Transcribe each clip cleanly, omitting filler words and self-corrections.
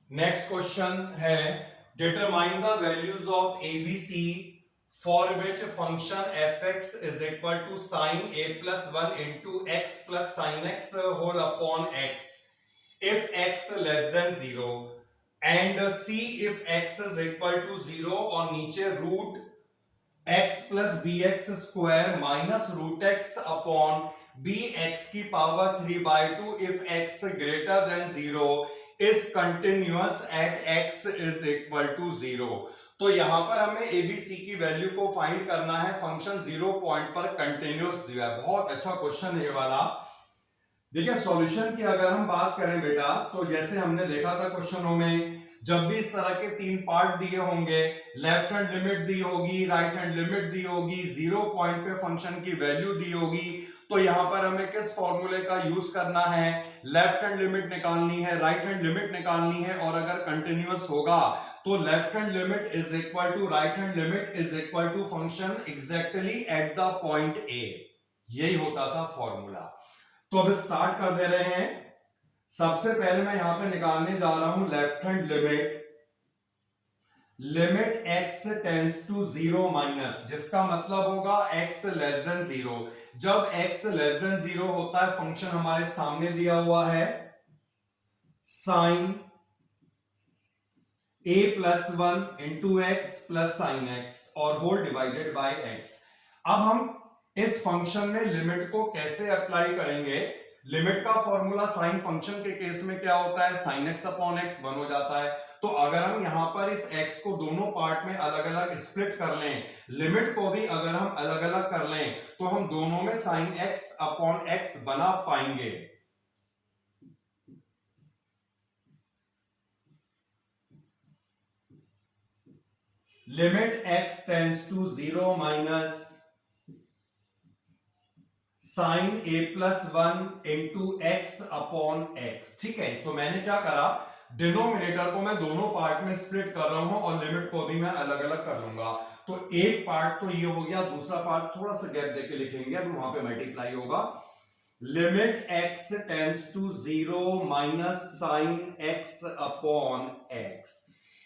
Next question है determine the values of a b c for which function f x is equal to sine a plus one into x plus sine x whole upon x if x less than zero and c if x is equal to zero और नीचे root x plus b x square minus root x upon b x की power 3/2 if x greater than zero is continuous at x is equal to zero. तो यहां पर हमें ABC की value को find करना है, फंक्शन 0 पॉइंट पर कंटिन्यूअस दिया है। बहुत अच्छा क्वेश्चन है ये वाला। देखिए सॉल्यूशन की अगर हम बात करें बेटा, तो जैसे हमने देखा था क्वेश्चनों में, जब भी इस तरह के तीन पार्ट दिए होंगे, लेफ्ट हैंड लिमिट दी होगी, राइट हैंड लिमिट दी होगी, 0 पॉइंट पे फंक्शन की वैल्यू दी होगी, तो यहां पर हमें किस फॉर्मूले का यूज करना है? लेफ्ट हैंड लिमिट निकालनी है, राइट हैंड लिमिट निकालनी है, और अगर कंटिन्यूअस होगा तो left hand limit is equal to right hand limit is equal to function exactly at the point a. यही होता था फॉर्मूला। तो अब स्टार्ट कर दे रहे हैं। सबसे पहले मैं यहां पे निकालने जा रहा हूं left hand limit, limit x tends to zero minus, जिसका मतलब होगा x लेस देन जीरो। जब x लेस देन जीरो होता है, फंक्शन हमारे सामने दिया हुआ है sine a plus one into x plus sine x और होल डिवाइडेड बाय x। अब हम इस फंक्शन में लिमिट को कैसे अप्लाई करेंगे? लिमिट का फॉर्मूला साइन फंक्शन के केस में क्या होता है? साइन एक्स अपॉन एक्स 1 हो जाता है। तो अगर हम यहां पर इस x को दोनों पार्ट में अलग अलग स्प्लिट कर लें, लिमिट को भी अगर हम अलग अलग कर लें, तो हम दोनों में साइन एक्स अपॉन एक्स बना पाएंगे। Limit x tends to zero minus sine a plus one into x upon x. ठीक है, तो मैंने क्या करा, डिनोमिनेटर को मैं दोनों पार्ट में स्प्लिट कर रहा हूं और लिमिट को भी मैं अलग अलग कर लूंगा। तो एक पार्ट तो ये हो गया, दूसरा पार्ट थोड़ा सा गैप देके लिखेंगे, अब वहां पे मल्टीप्लाई होगा। Limit x tends to zero minus sine x upon x.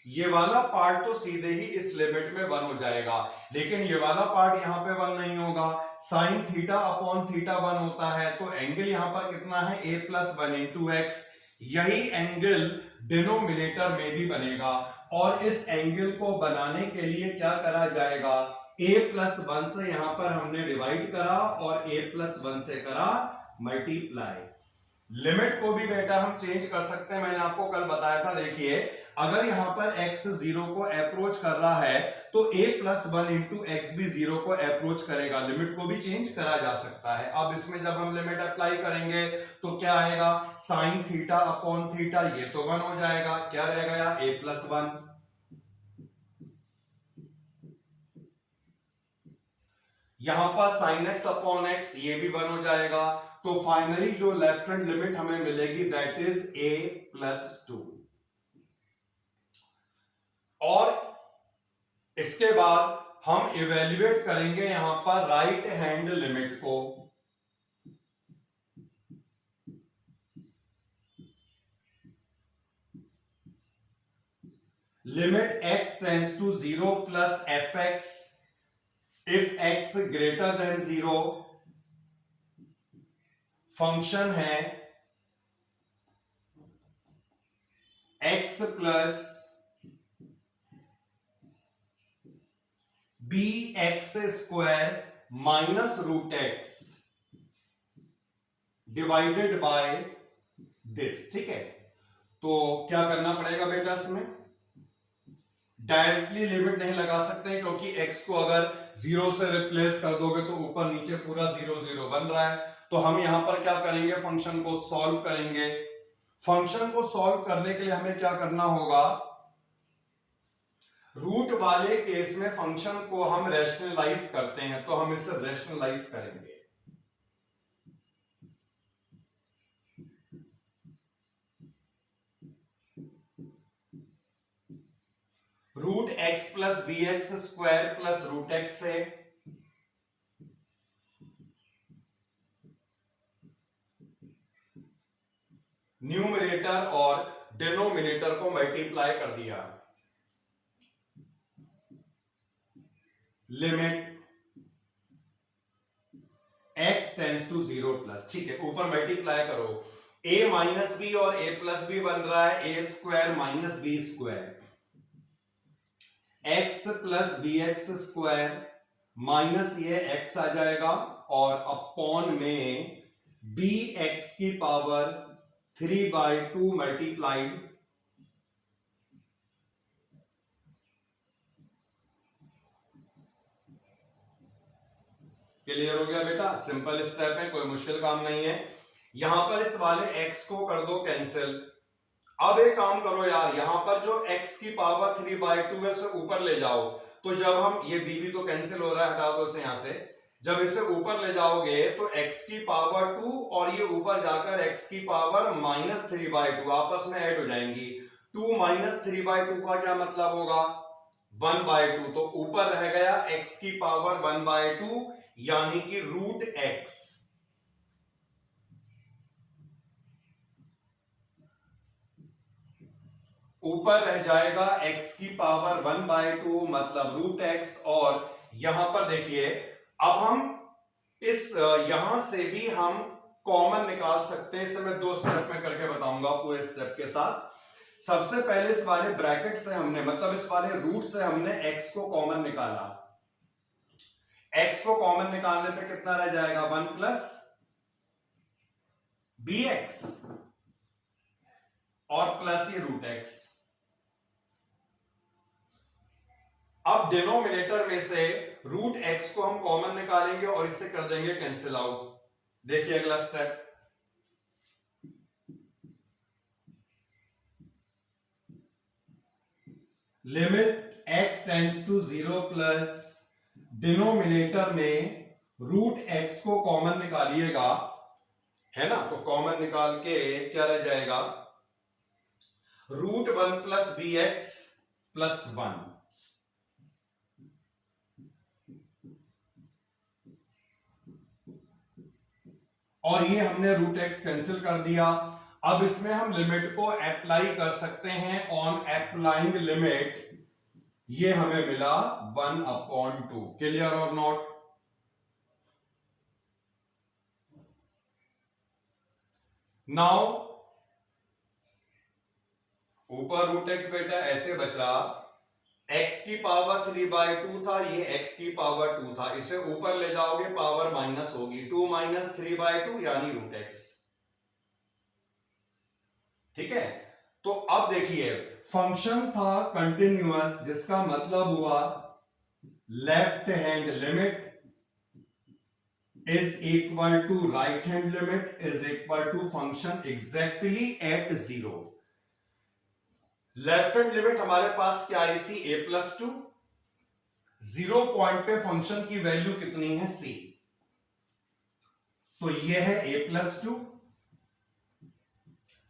ये वाला पार्ट तो सीधे ही इस लिमिट में 1 हो जाएगा, लेकिन ये वाला पार्ट यहां पे 1 नहीं होगा। साइन थीटा अपॉन थीटा 1 होता है, तो एंगल यहां पर कितना है? a plus one into x. यही एंगल डिनोमिनेटर में भी बनेगा, और इस एंगल को बनाने के लिए क्या करा जाएगा? a प्लस वन से यहां पर हमने डिवाइड करा और a प्लस वन से करा मल्टीप्लाई। लिमिट को भी बेटा हम चेंज कर सकते हैं, मैंने आपको कल बताया था। देखिए अगर यहां पर x जीरो को अप्रोच कर रहा है, तो a plus one into x भी जीरो को अप्रोच करेगा। लिमिट को भी चेंज करा जा सकता है। अब इसमें जब हम लिमिट अप्लाई करेंगे तो क्या आएगा? साइन थीटा अपॉन थीटा, ये तो 1 हो जाएगा। क्या रह गया? a plus one. यहां पर साइन एक्स अपॉन एक्स, ये भी 1 हो जाएगा। तो फाइनली जो लेफ्ट हैंड लिमिट हमें मिलेगी that is a plus two. और इसके बाद हम इवेल्युएट करेंगे यहां पर राइट हैंड लिमिट को। Limit x tends to zero plus f x if x greater than zero. Function है x plus b x square minus root x divided by this. ठीक है, तो क्या करना पड़ेगा बेटा? इसमें डायरेक्टली लिमिट नहीं लगा सकते, क्योंकि x को अगर जीरो से रिप्लेस कर दोगे तो ऊपर नीचे पूरा जीरो जीरो बन रहा है। तो हम यहां पर क्या करेंगे? फंक्शन को सॉल्व करेंगे। फंक्शन को सॉल्व करने के लिए हमें क्या करना होगा? रूट वाले केस में फंक्शन को हम रैशनलाइज करते हैं, तो हम इसे रैशनलाइज करेंगे। Root x plus b x square plus root x से न्यूमरेटर और और डिनोमिनेटर को मल्टीप्लाई कर दिया। Limit x tends to 0 plus, ठीक है, ऊपर मल्टीप्लाई करो, a माइनस बी और a प्लस बी बन रहा है a square minus b square, x plus b x square minus ये x आ जाएगा और अपॉन में bx की पावर 3/2 मल्टीप्लाइड क्लियर हो गया बेटा, सिंपल स्टेप है, कोई मुश्किल काम नहीं है। यहां पर इस वाले x को कर दो कैंसिल। अब एक काम करो यार, यहां पर जो x की पावर 3/2 है उसे ऊपर ले जाओ, तो जब हम ये b भी तो कैंसिल हो रहा है, हटा दो इसे यहां से, जब इसे ऊपर ले जाओगे तो x की पावर 2 और ये ऊपर जाकर x की पावर -3/2 आपस में ऐड हो जाएंगी। 2 - 3/2 का क्या मतलब होगा, 1/2, तो ऊपर रह गया x की पावर 1/2 यानी कि √x। ऊपर रह जाएगा x की पावर 1/2 मतलब √x। और यहां पर देखिए, अब हम इस यहां से भी हम कॉमन निकाल सकते हैं। इसे मैं 2 स्टेप में करके बताऊंगा पूरे स्टेप के साथ। सबसे पहले इस वाले ब्रैकेट से हमने, मतलब इस वाले रूट से हमने x को कॉमन निकाला। x को कॉमन निकालने पे कितना रह जाएगा, 1 प्लस bx और प्लस ये √x। अब डिनोमिनेटर में से √x को हम कॉमन निकालेंगे और इसे कर देंगे कैंसिल आउट। देखिए अगला step, limit x tends to 0 plus denominator में √x को कॉमन निकालिएगा, है ना, तो कॉमन निकाल के क्या रह जाएगा, √1 प्लस bx प्लस 1। और ये हमने √x कैंसिल कर दिया। अब इसमें हम लिमिट को अप्लाई कर सकते हैं। ऑन अप्लाइंग लिमिट ये हमें मिला 1/2। क्लियर और नॉट? नाउ ऊपर √x बेटा ऐसे बचा, x की पावर 3/2 था, ये x की पावर 2 था, इसे ऊपर ले जाओगे पावर माइनस होगी, 2 - 3/2 यानी √x। ठीक है, तो अब देखिए फंक्शन था कंटिन्यूअस, जिसका मतलब हुआ left hand limit is equal to right hand limit is equal to function exactly at 0। Left hand limit हमारे पास क्या आई थी, a+2। 0 पॉइंट पे फंक्शन की वैल्यू कितनी है, c, तो ये है a+2।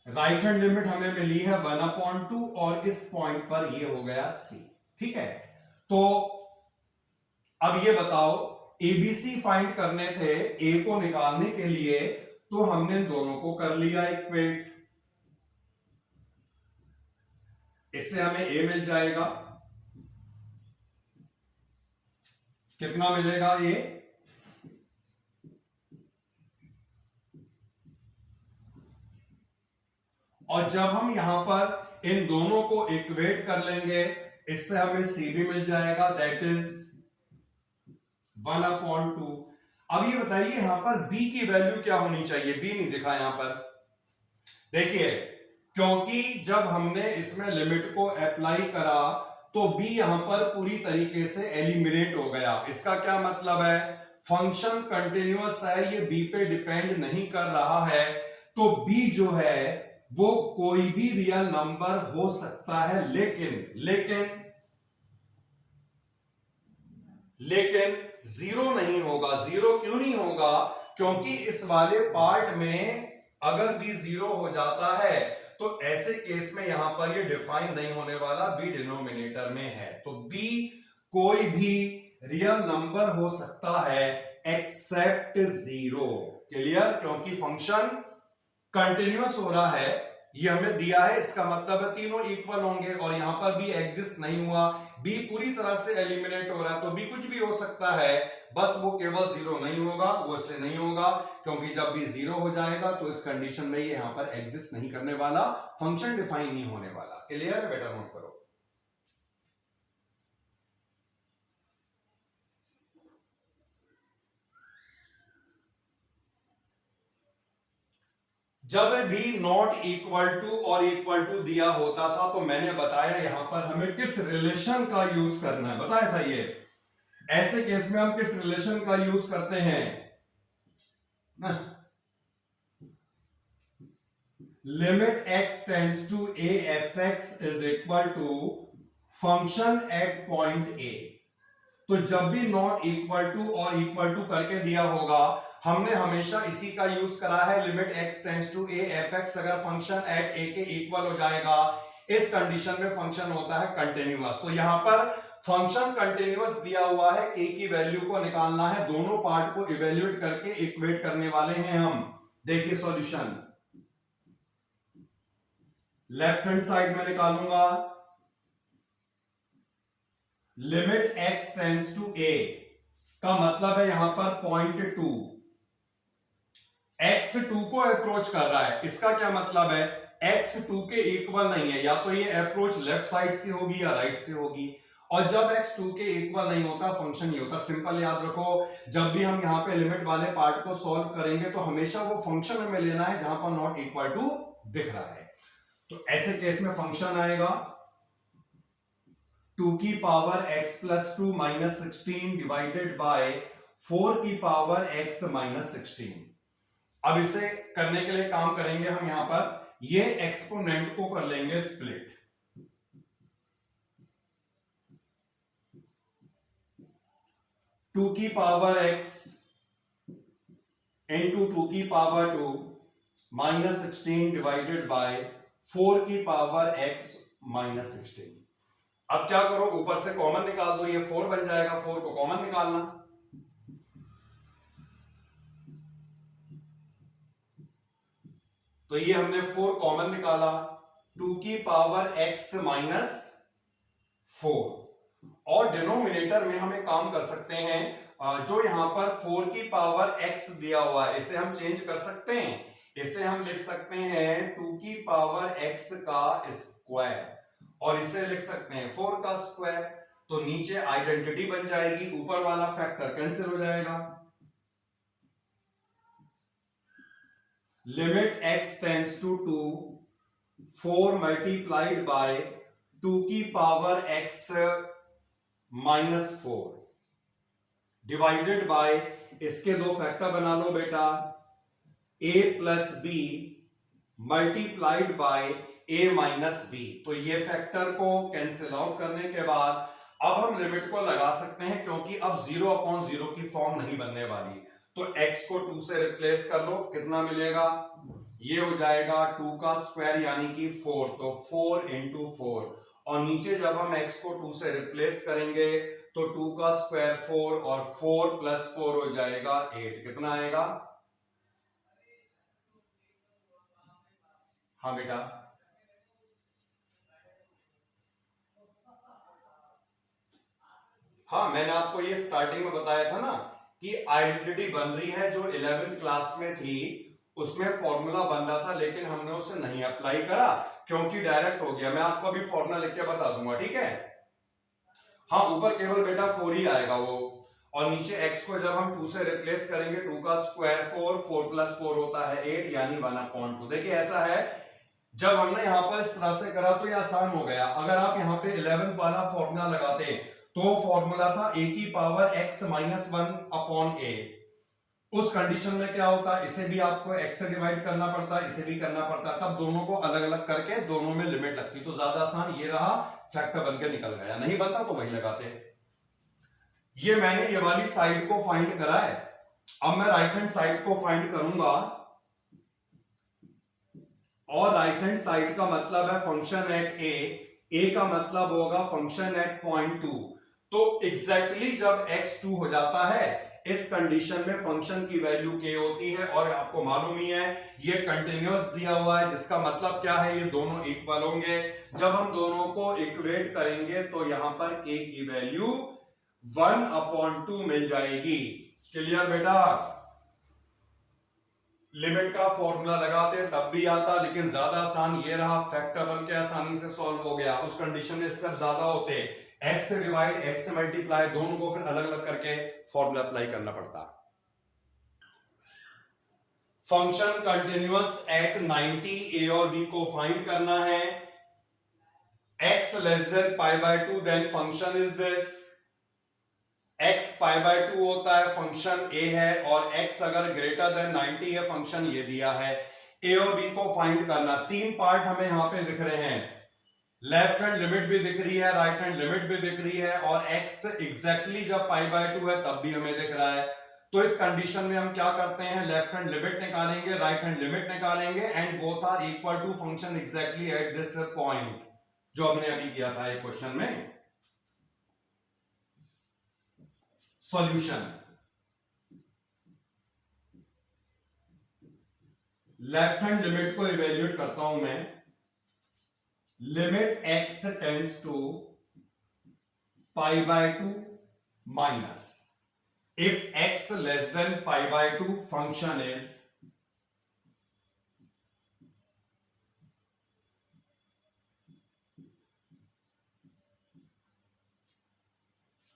राइट हैंड लिमिट हमें मिली है 1/2 और इस पॉइंट पर ये हो गया c। ठीक है, तो अब ये बताओ, एबीसी फाइंड करने थे, a को निकालने के लिए, तो हमने दोनों को कर लिया इक्वेट। इससे हमें a मिल जाएगा, कितना मिलेगा a, और जब हम यहां पर इन दोनों को इक्वेट कर लेंगे, इससे हमें c भी मिल जाएगा, दैट इज 1/2। अब ये बताइए यहां पर b की वैल्यू क्या होनी चाहिए, b नहीं दिखा यहां पर। देखिए, क्योंकि जब हमने इसमें लिमिट को अप्लाई करा तो b यहां पर पूरी तरीके से एलिमिनेट हो गया। इसका क्या मतलब है, फंक्शन कंटिन्यूअस है, ये b पे डिपेंड नहीं कर रहा है, तो b जो है वो कोई भी रियल नंबर हो सकता है, लेकिन 0 नहीं होगा। 0 क्यों नहीं होगा, क्योंकि इस वाले पार्ट में अगर b 0 हो जाता है तो ऐसे केस में यहां पर ये डिफाइन नहीं होने वाला, b डिनोमिनेटर में है, तो b कोई भी रियल नंबर हो सकता है एक्सेप्ट 0। क्लियर? क्योंकि फंक्शन कंटिन्यूअस हो रहा है, ये हमें दिया है, इसका मतलब है तीनों इक्वल होंगे और यहां पर बी एग्जिस्ट नहीं हुआ, बी पूरी तरह से एलिमिनेट हो रहा है। तो बी कुछ भी हो सकता है, बस वो केवल जीरो नहीं होगा। वो इसलिए नहीं होगा क्योंकि जब बी जीरो हो जाएगा तो इस कंडीशन में ये यहां पर एग्जिस्ट नहीं करने वाला, फंक्शन डिफाइन नहीं होने वाला। क्लियर है बेटा, नोट करो। जब भी नॉट इक्वल टू और इक्वल टू दिया होता था तो मैंने बताया यहां पर हमें किस रिलेशन का यूज करना है, बताया था ये। ऐसे केस में हम किस रिलेशन का यूज करते हैं ना, limit x tends to a fx is equal to function at point a। तो जब भी नॉट इक्वल टू और इक्वल टू करके दिया होगा, हमने हमेशा इसी का यूज करा है, limit x tends to a fx अगर फंक्शन एट a के इक्वल हो जाएगा, इस कंडीशन में फंक्शन होता है कंटिन्यूअस। तो यहां पर फंक्शन कंटिन्यूअस दिया हुआ है, k की वैल्यू को निकालना है, दोनों पार्ट को इवेल्युएट करके इक्वेट करने वाले हैं हम। देखिए सॉल्यूशन, लेफ्ट हैंड साइड में निकालूंगा, limit x tends to a का मतलब है यहां पर पॉइंट 2, x 2 को अप्रोच कर रहा है, इसका क्या मतलब है, x 2 के इक्वल नहीं है, या तो ये अप्रोच लेफ्ट साइड से होगी या राइट से होगी। और जब x 2 के इक्वल नहीं होता फंक्शन ये होता। सिंपल याद रखो, जब भी हम यहां पे लिमिट वाले पार्ट को सॉल्व करेंगे तो हमेशा वो फंक्शन हमें लेना है जहां पर नॉट इक्वल टू दिख रहा है। तो ऐसे केस में फंक्शन आएगा 2 की power x plus 2 minus 16 divided by 4 की पावर x माइनस 16। अब इसे करने के लिए काम करेंगे हम, यहां पर ये एक्सपोनेंट को कर लेंगे स्प्लिट, टू की पावर x इंटू 2 की पावर 2 माइनस 16 डिवाइडेड बाय 4 की पावर x माइनस 16। अब क्या करो, ऊपर से कॉमन निकाल दो, ये 4 बन जाएगा, 4 को कॉमन निकालना, तो ये हमने 4 कॉमन निकाला, 2 की पावर x माइनस 4। और डिनोमिनेटर में हम एक काम कर सकते हैं, जो यहां पर 4 की पावर x दिया हुआ है इसे हम चेंज कर सकते हैं, इसे हम लिख सकते हैं 2 की पावर x का स्क्वायर, और इसे लिख सकते हैं 4 का स्क्वायर। तो नीचे आइडेंटिटी बन जाएगी, ऊपर वाला फैक्टर कैंसिल हो जाएगा। Limit x tends to 2, 4 multiplied by 2 की power x minus 4 divided by, इसके दो फैक्टर बना लो बेटा, a plus b multiplied by a minus b. तो ये फैक्टर को कैंसिल आउट करने के बाद अब हम लिमिट को लगा सकते हैं, क्योंकि अब 0/0 की फॉर्म नहीं बनने वाली। तो x को 2 से रिप्लेस कर लो, कितना मिलेगा, ये हो जाएगा 2 का स्क्वायर यानी कि 4, तो 4 इंटू 4, और नीचे जब हम x को 2 से रिप्लेस करेंगे तो 2 का स्क्वायर 4 और 4 प्लस 4 हो जाएगा 8। कितना आएगा, हाँ बेटा, हाँ मैंने आपको ये स्टार्टिंग में बताया था ना कि आइडेंटिटी बन रही है, जो 11th क्लास में थी उसमें फॉर्मूला बन रहा था, लेकिन हमने उसे नहीं अप्लाई करा क्योंकि डायरेक्ट हो गया। मैं आपको अभी फॉर्मूला लिख के बता दूंगा, ठीक है। हाँ, ऊपर केवल बेटा 4 ही आएगा वो, और नीचे x को जब हम 2 से रिप्लेस करेंगे 2 का स्क्वायर 4, 4 प्लस 4 होता है 8 यानी 1/2। देखिए ऐसा है, जब हमने यहाँ पर इस तरह से करा तो ये आसान हो गया। अगर आप यहाँ पे 11th वाला फॉर्मूला लगाते तो फॉर्मूला था a की पावर x माइनस 1/a। उस कंडीशन में क्या होता, इसे भी आपको x से डिवाइड करना पड़ता, इसे भी करना पड़ता, तब दोनों को अलग अलग करके दोनों में लिमिट लगती। तो ज्यादा आसान ये रहा, फैक्टर बनकर निकल गया। नहीं बनता तो वही लगाते। ये मैंने ये वाली साइड को फाइंड करा है, अब मैं राइट हैंड साइड को फाइंड करूंगा, और राइट हैंड साइड का मतलब है फंक्शन एट ए का मतलब होगा फंक्शन एट पॉइंट 2। तो एग्जैक्टली जब x 2 हो जाता है, इस कंडीशन में फंक्शन की वैल्यू k होती है, और आपको मालूम ही है ये कंटिन्यूअस दिया हुआ है, जिसका मतलब क्या है, ये दोनों इक्वल होंगे। जब हम दोनों को इक्वेट करेंगे तो यहां पर k की वैल्यू 1/2 मिल जाएगी। क्लियर बेटा? लिमिट का फॉर्मूला लगाते तब भी आता, लेकिन ज्यादा आसान ये रहा, फैक्टर बन के आसानी से सॉल्व हो गया। उस कंडीशन में स्टेप ज्यादा होते, x से डिवाइड, x से मल्टीप्लाई, दोनों को फिर अलग अलग करके फॉर्मूला अप्लाई करना पड़ता। फंक्शन कंटिन्यूअस एट 90, a और b को फाइंड करना है। x less than π/2, then function is this. x π/2 होता है, फंक्शन a है, और x अगर ग्रेटर देन 90 है, फंक्शन ये दिया है। a और b को फाइंड करना। तीन पार्ट हमें यहां पे दिख रहे हैं, लेफ्ट हैंड लिमिट भी दिख रही है, राइट हैंड लिमिट भी दिख रही है, और x एग्जैक्टली जब π/2 है तब भी हमें दिख रहा है। तो इस कंडीशन में हम क्या करते हैं, लेफ्ट हैंड लिमिट निकालेंगे, राइट हैंड लिमिट निकालेंगे, and both are equal to function exactly at this point, जो हमने अभी किया था एक क्वेश्चन में। सॉल्यूशन, लेफ्ट हैंड लिमिट को इवेल्युएट करता हूं मैं। Limit x tends to π/2 minus, if x less than π/2, function is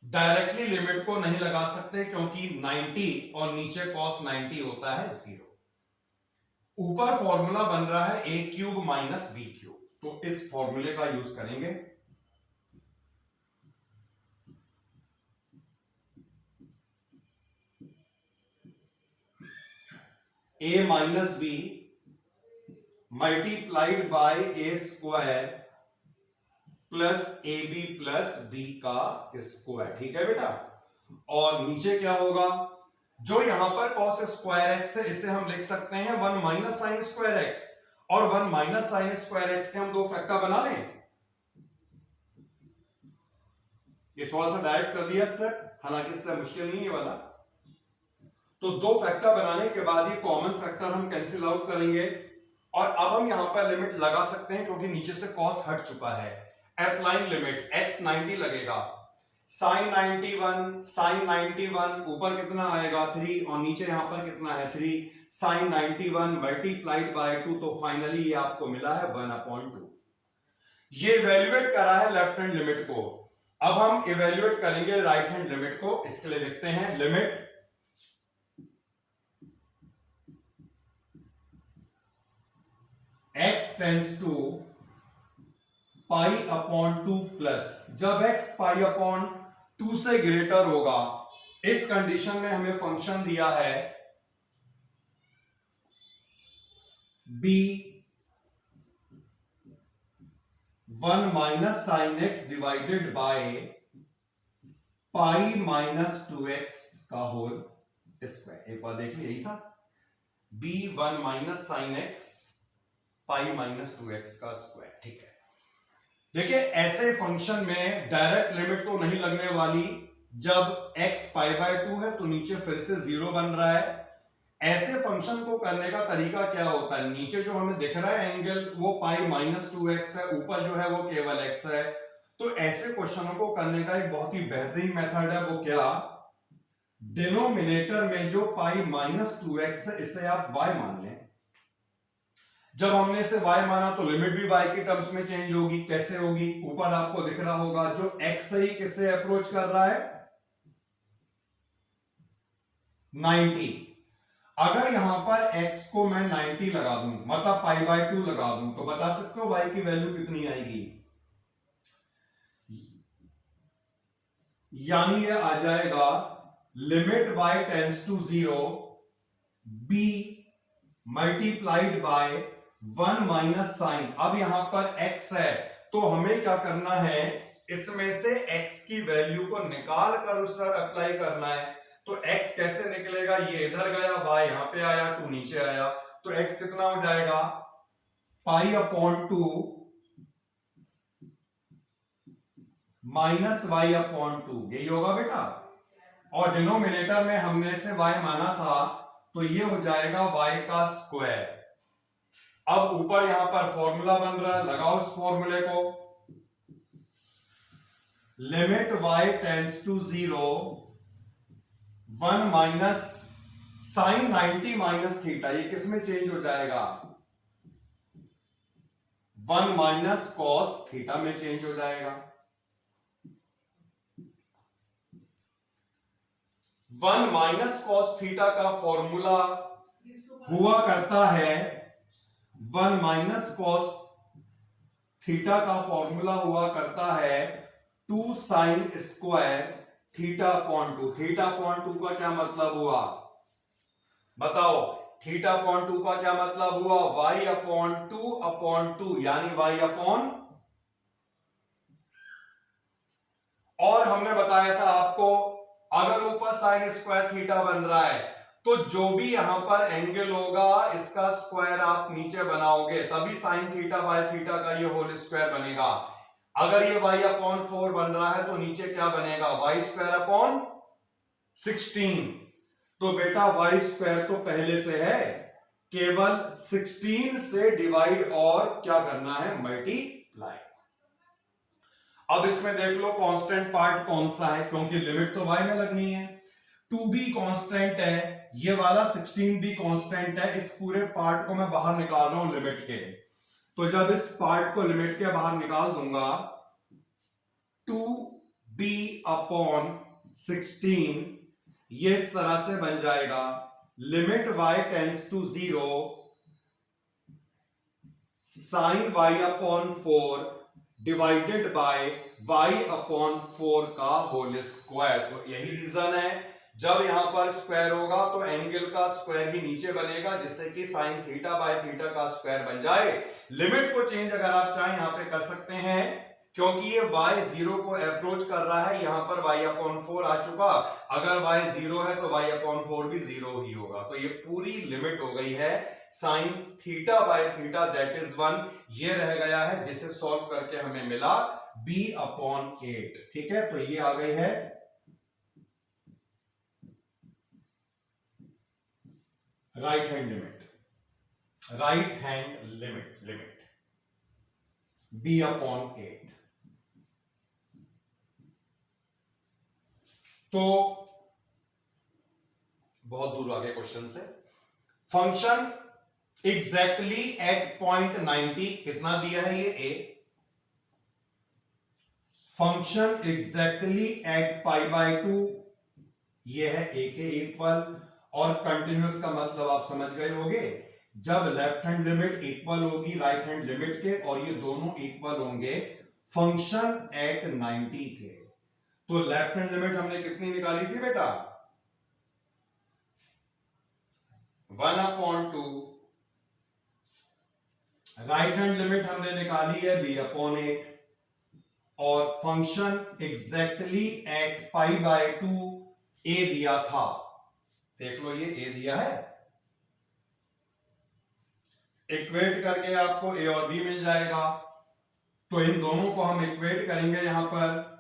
directly limit को नहीं लगा सकते क्योंकि 90 और नीचे cos 90 होता है 0। ऊपर फॉर्मूला बन रहा है a³ माइनस b³, तो इस फॉर्मूले का यूज करेंगे। a minus b multiplied by a square plus a b plus b का स्क्वायर। ठीक है बेटा? और नीचे क्या होगा, जो यहां पर cos स्क्वायर x है, इसे हम लिख सकते हैं 1 माइनस साइन स्क्वायर x, और 1 माइनस साइन स्क्वायर x के हम दो फैक्टर बना लें। ये थोड़ा सा डायरेक्ट कर दिया स्टेप, हालांकि स्टेप मुश्किल नहीं है वाला। तो दो फैक्टर बनाने के बाद ये कॉमन फैक्टर हम कैंसिल आउट करेंगे, और अब हम यहां पर लिमिट लगा सकते हैं क्योंकि नीचे से cos हट चुका है। अप्लाइंग लिमिट, x 90 लगेगा, साइन 91 ऊपर कितना आएगा 3, और नीचे यहां पर कितना है 3, साइन 91 मल्टीप्लाइड बाय 2, तो फाइनली ये आपको मिला है 1/2। ये इवेल्युएट करा है लेफ्ट हैंड लिमिट को। अब हम इवेल्युएट करेंगे राइट हैंड लिमिट को, इसके लिए लिखते हैं limit x tends to π/2 plus, जब x π/2 से ग्रेटर होगा, इस कंडीशन में हमें फंक्शन दिया है b 1 minus sine x divided by pi minus 2x का होल स्क्वायर। एक बार देख लीजिए, यही था b 1 minus sine x pi minus 2x का स्क्वायर। ठीक है, देखिए ऐसे फंक्शन में डायरेक्ट लिमिट तो नहीं लगने वाली, जब x π/2 है तो नीचे फिर से 0 बन रहा है। ऐसे फंक्शन को करने का तरीका क्या होता है, नीचे जो हमें दिख रहा है एंगल वो पाई माइनस 2x है, ऊपर जो है वो केवल x है। तो ऐसे क्वेश्चनों को करने का एक बहुत ही बेहतरीन मेथड है, वो क्या, डिनोमिनेटर में जो पाई माइनस 2x है इसे आप y मान लें। जब हमने इसे y माना तो लिमिट भी y के टर्म्स में चेंज होगी। कैसे होगी, ऊपर आपको दिख रहा होगा जो x ही किसे अप्रोच कर रहा है 90। अगर यहां पर x को मैं 90 लगा दूं, मतलब π/2 लगा दूं, तो बता सकते हो y की वैल्यू कितनी आएगी, यानी ये आ जाएगा limit y tends to 0 b multiplied by 1 minus sine. अब यहां पर x है तो हमें क्या करना है, इसमें से x की वैल्यू को निकाल कर उस पर अप्लाई करना है। तो x कैसे निकलेगा, ये इधर गया, y यहां पे आया, 2 नीचे आया, तो x कितना हो जाएगा π/2 माइनस y/2, यही होगा बेटा। और डिनोमिनेटर में हमने इसे y माना था, तो ये हो जाएगा y का स्क्वायर। अब ऊपर यहां पर फॉर्मूला बन रहा है, लगाओ इस फॉर्मूले को। Limit y tends to 0 1 minus sine 90 minus theta, ये किस में चेंज हो जाएगा? 1 माइनस कॉस थीटा में चेंज हो जाएगा। 1 माइनस कॉस थीटा का फॉर्मूला हुआ करता है, 1 माइनस कॉस थीटा का फॉर्मूला हुआ करता है 2 sine square theta upon 2। Theta upon 2 का क्या मतलब हुआ? बताओ, थीटा अपॉन 2 का क्या मतलब हुआ? y अपॉन 2 यानी y अपॉन, और हमने बताया था आपको अगर ऊपर साइन स्क्वायर थीटा बन रहा है तो जो भी यहां पर एंगल होगा इसका स्क्वायर आप नीचे बनाओगे, तभी साइन थीटा बाय थीटा का ये होल स्क्वायर बनेगा। अगर ये y अपॉन 4 बन रहा है तो नीचे क्या बनेगा? y square upon 16। तो बेटा y स्क्वायर तो पहले से है, केवल 16 से डिवाइड और क्या करना है? मल्टीप्लाई। अब इसमें देख लो कांस्टेंट पार्ट कौन सा है, क्योंकि लिमिट तो y में लगनी है। 2b कांस्टेंट है, ये वाला 16b कांस्टेंट है। इस पूरे पार्ट को मैं बाहर निकाल रहा हूं लिमिट के, तो जब इस पार्ट को लिमिट के बाहर निकाल दूंगा 2b अपॉन 16, ये इस तरह से बन जाएगा। Limit y tends to 0 sine y upon 4 divided by y upon 4 का होल स्क्वायर। तो यही रीजन है, जब यहां पर स्क्वायर होगा तो एंगल का स्क्वायर ही नीचे बनेगा, जिससे कि साइन थीटा बाय थीटा का स्क्वायर बन जाए। लिमिट को चेंज अगर आप चाहें यहां पे कर सकते हैं, क्योंकि ये y 0 को अप्रोच कर रहा है, यहां पर y अपॉन 4 आ चुका। अगर y 0 है तो y अपॉन 4 भी 0 ही होगा। तो ये पूरी लिमिट हो गई है sine theta by theta, that is 1। ये रह गया है जिसे सॉल्व करके हमें मिला b अपॉन 8। ठीक है, तो ये आ गई है right hand limit. Right hand limit b upon 8। तो बहुत दूर आ गए क्वेश्चन से। फंक्शन एग्जैक्टली एट पॉइंट 90 कितना दिया है? ये a। Function exactly at pi by 2, ये है a के इक्वल। और कंटिन्यूअस का मतलब आप समझ गए होंगे, जब लेफ्ट हैंड लिमिट इक्वल होगी राइट हैंड लिमिट के और ये दोनों इक्वल होंगे फंक्शन एट 90 के। तो लेफ्ट हैंड लिमिट हमने कितनी निकाली थी बेटा? 1 अपॉन 2। राइट हैंड लिमिट हमने निकाली है b अपॉन 8। और function exactly at pi by 2 a दिया था, देख लो ये a दिया है। इक्वेट करके आपको a और b मिल जाएगा, तो इन दोनों को हम इक्वेट करेंगे। यहां पर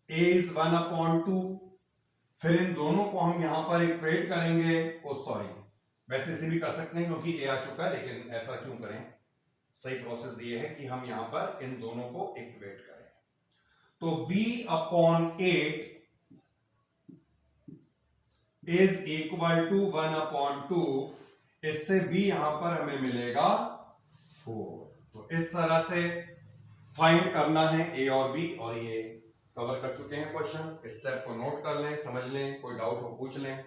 a इज 1 अपॉन 2, फिर इन दोनों को हम यहां पर इक्वेट करेंगे। ओ सॉरी, वैसे इसे भी कर सकते हैं क्योंकि a आ चुका है, लेकिन ऐसा क्यों करें? सही प्रोसेस ये है कि हम यहां पर इन दोनों को इक्वेट करें। तो b upon 8 is equal to 1 upon 2, इससे b यहां पर हमें मिलेगा 4। तो इस तरह से फाइंड करना है a और b, और ये कवर कर चुके हैं क्वेश्चन। स्टेप को नोट कर लें, समझ लें, कोई डाउट हो पूछ लें।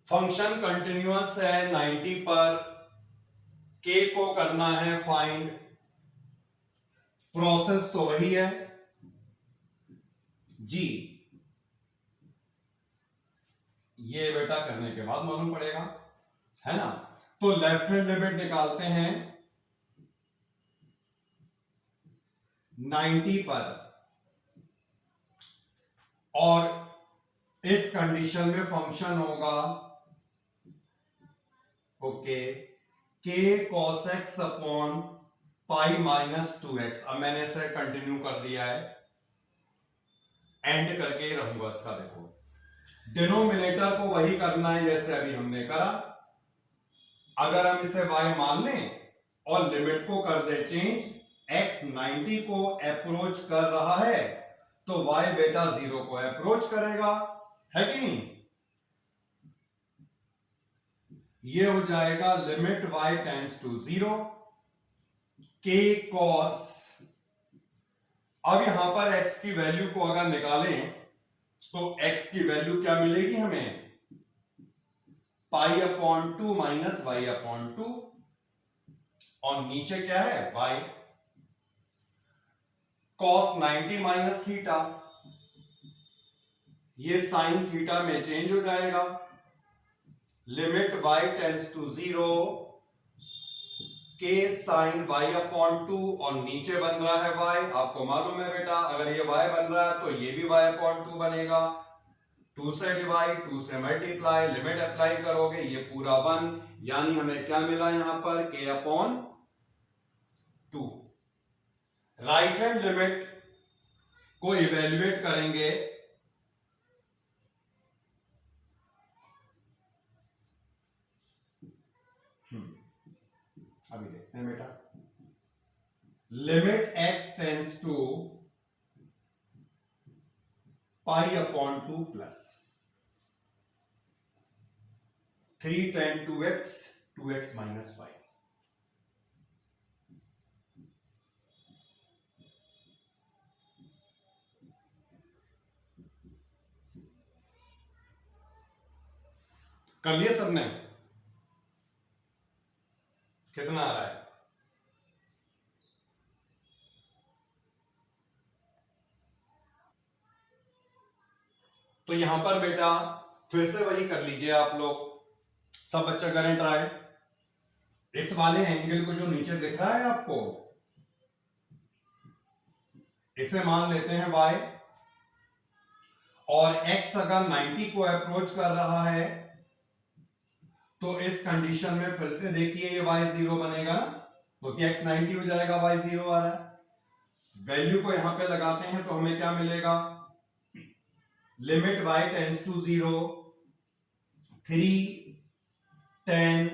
फंक्शन कंटिन्यूअस है 90 पर, k को करना है फाइंड। प्रोसेस तो वही है जी, ये बेटा करने के बाद मालूम पड़ेगा, है ना। तो लेफ्ट हैंड लिमिट निकालते हैं 90 पर, और इस कंडीशन में फंक्शन होगा okay k cos x upon pi minus 2x। अब मैंने इसे कंटिन्यू कर दिया है, एंड करके ही रहूंगा इसका। देखो डिनोमिनेटर को वही करना है जैसे अभी हमने करा। अगर हम इसे y मान लें और लिमिट को कर दें चेंज, x 90 को अप्रोच कर रहा है तो y बेटा 0 को अप्रोच करेगा, है कि नहीं? ये हो जाएगा limit y tends to 0 k cos। अब यहां पर x की वैल्यू को अगर निकालें तो x की वैल्यू क्या मिलेगी हमें? Pi upon 2 minus y upon 2, और नीचे क्या है? y। cos 90 माइनस थीटा, ये साइन थीटा में चेंज हो जाएगा। Limit y tends to 0 k sine y upon 2, और नीचे बन रहा है y। आपको मालूम है बेटा, अगर ये y बन रहा है तो ये भी y अपॉन 2 बनेगा। 2 से डिवाइड, 2 से मल्टीप्लाई, लिमिट अप्लाई करोगे ये पूरा 1, यानी हमें क्या मिला यहां पर? k upon 2। Right hand limit को इवेल्युएट करेंगे अभी देखते हैं बेटा। Limit x tends to pi upon 2 plus 3 tan 2x, 2x minus 5। कर लिया सबने? कितना आ रहा है? तो यहां पर बेटा फिर से वही कर लीजिए आप लोग, सब बच्चे करें ट्राई। इस वाले एंगल को जो नीचे दिख रहा है आपको, इसे मान लेते हैं y, और x अगर 90 को अप्रोच कर रहा है तो इस कंडीशन में फिर से देखिए ये y 0 बनेगा ना, क्योंकि x 90 हो जाएगा, y 0 आ रहा है। वैल्यू को यहां पे लगाते हैं तो हमें क्या मिलेगा? Limit y tends to 0 3 10।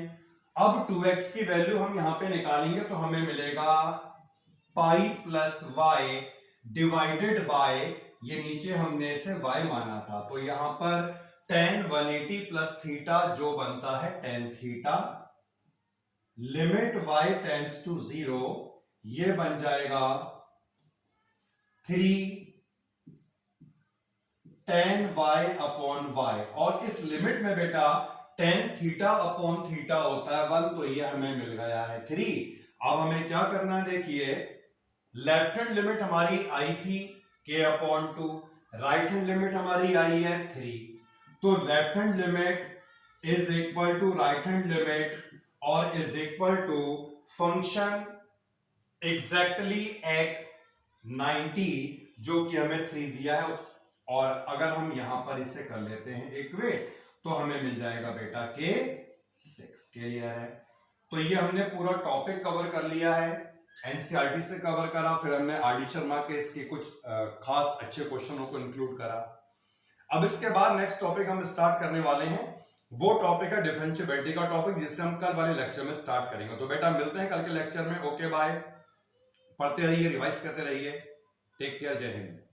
अब 2x की वैल्यू हम यहां पे निकालेंगे तो हमें मिलेगा pi plus y divided by, ये नीचे हमने इसे y माना था, तो यहां पर tan 180 प्लस थीटा जो बनता है tan theta. Limit y tends to 0, ये बन जाएगा 3 tan y अपॉन y, और इस लिमिट में बेटा tan थीटा अपॉन थीटा होता है 1, तो ये हमें मिल गया है 3। अब हमें क्या करना है? देखिए लेफ्ट हैंड लिमिट हमारी आई थी k upon 2, right hand limit हमारी आई है 3, तो left hand limit is equal to right hand limit और is equal to function exactly at 90, जो कि हमें 3 दिया है। और अगर हम यहां पर इसे कर लेते हैं इक्वेट तो हमें मिल जाएगा बेटा के 6। क्लियर है? तो ये हमने पूरा टॉपिक कवर कर लिया है, एनसीईआरटी से कवर करा, फिर हमने आरडी शर्मा के इसके कुछ खास अच्छे क्वेश्चनों को इंक्लूड करा। अब इसके बाद नेक्स्ट टॉपिक हम स्टार्ट करने वाले हैं, वो टॉपिक है डिफरेंशिएबिलिटी का टॉपिक, जिससे हम कल वाले लेक्चर में स्टार्ट करेंगे। तो बेटा मिलते हैं कल के लेक्चर में। ओके बाय, पढ़ते रहिए, रिवाइज करते रहिए। टेक केयर, जय हिंद।